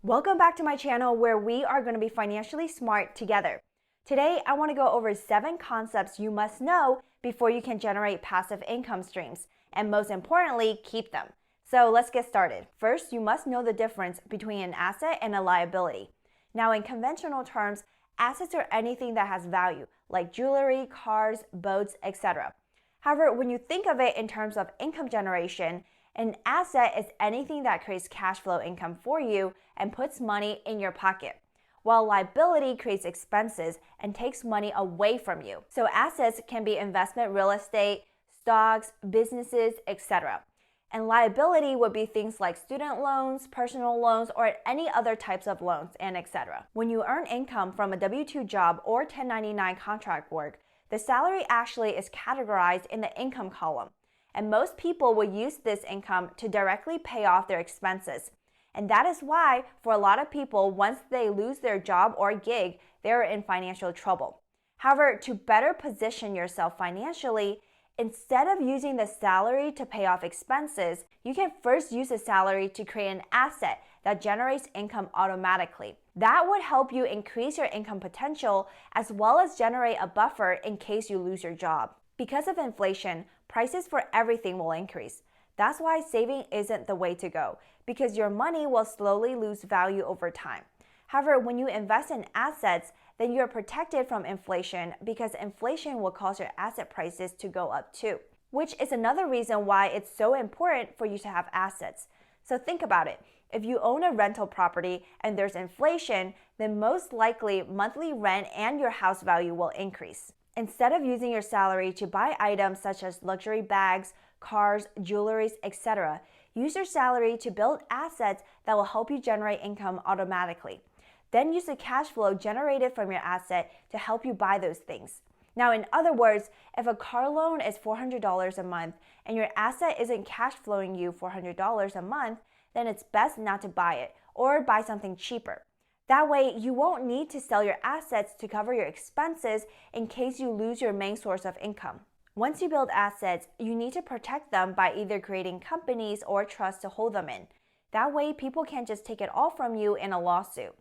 Welcome back to my channel where we are going to be financially smart together. Today, I want to go over 7 concepts you must know before you can generate passive income streams, and most importantly, keep them. So let's get started. First, you must know the difference between an asset and a liability. Now, in conventional terms, assets are anything that has value, like jewelry, cars, boats, etc. However, when you think of it in terms of income generation, an asset is anything that creates cash flow income for you and puts money in your pocket, while liability creates expenses and takes money away from you. So assets can be investment real estate, stocks, businesses, etc. And liability would be things like student loans, personal loans, or any other types of loans, and etc. When you earn income from a W-2 job or 1099 contract work, the salary actually is categorized in the income column. And most people will use this income to directly pay off their expenses. And that is why, for a lot of people, once they lose their job or gig, they're in financial trouble. However, to better position yourself financially, instead of using the salary to pay off expenses, you can first use the salary to create an asset that generates income automatically. That would help you increase your income potential as well as generate a buffer in case you lose your job. Because of inflation, prices for everything will increase. That's why saving isn't the way to go, because your money will slowly lose value over time. However, when you invest in assets, then you're protected from inflation because inflation will cause your asset prices to go up too, which is another reason why it's so important for you to have assets. So think about it. If you own a rental property and there's inflation, then most likely monthly rent and your house value will increase. Instead of using your salary to buy items such as luxury bags, cars, jewelry, etc., use your salary to build assets that will help you generate income automatically. Then use the cash flow generated from your asset to help you buy those things. Now, in other words, if a car loan is $400 a month and your asset isn't cash flowing you $400 a month, then it's best not to buy it or buy something cheaper. That way, you won't need to sell your assets to cover your expenses in case you lose your main source of income. Once you build assets, you need to protect them by either creating companies or trusts to hold them in. That way, people can't just take it all from you in a lawsuit.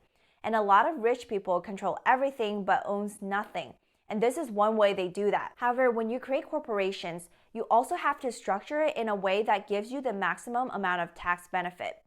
And a lot of rich people control everything but owns nothing. And this is one way they do that. However, when you create corporations, you also have to structure it in a way that gives you the maximum amount of tax benefit.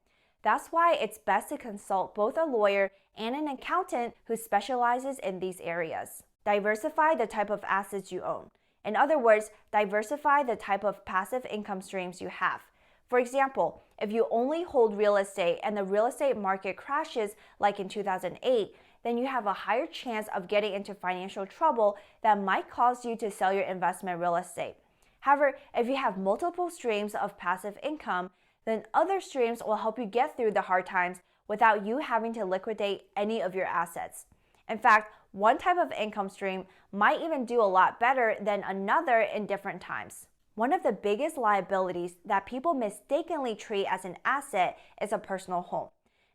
That's why it's best to consult both a lawyer and an accountant who specializes in these areas. Diversify the type of assets you own. In other words, diversify the type of passive income streams you have. For example, if you only hold real estate and the real estate market crashes like in 2008, then you have a higher chance of getting into financial trouble that might cause you to sell your investment real estate. However, if you have multiple streams of passive income, then other streams will help you get through the hard times without you having to liquidate any of your assets. In fact, one type of income stream might even do a lot better than another in different times. One of the biggest liabilities that people mistakenly treat as an asset is a personal home.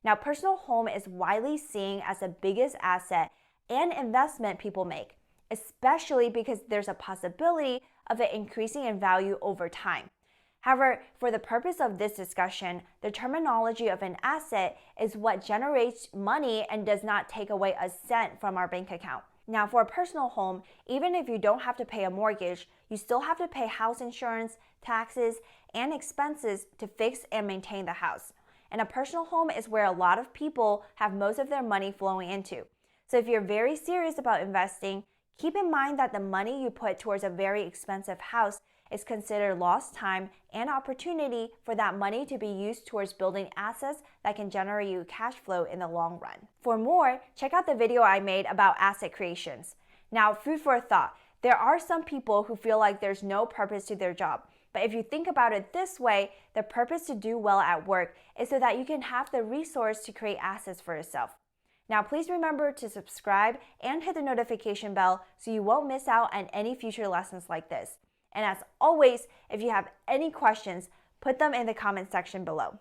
Now, personal home is widely seen as the biggest asset and investment people make, especially because there's a possibility of it increasing in value over time. However, for the purpose of this discussion, the terminology of an asset is what generates money and does not take away a cent from our bank account. Now, for a personal home, even if you don't have to pay a mortgage, you still have to pay house insurance, taxes, and expenses to fix and maintain the house. And a personal home is where a lot of people have most of their money flowing into. So if you're very serious about investing, keep in mind that the money you put towards a very expensive house is considered lost time and opportunity for that money to be used towards building assets that can generate you cash flow in the long run. For more, check out the video I made about asset creations. Now, food for thought. There are some people who feel like there's no purpose to their job. But if you think about it this way, the purpose to do well at work is so that you can have the resource to create assets for yourself. Now, please remember to subscribe and hit the notification bell so you won't miss out on any future lessons like this. And as always, if you have any questions, put them in the comment section below.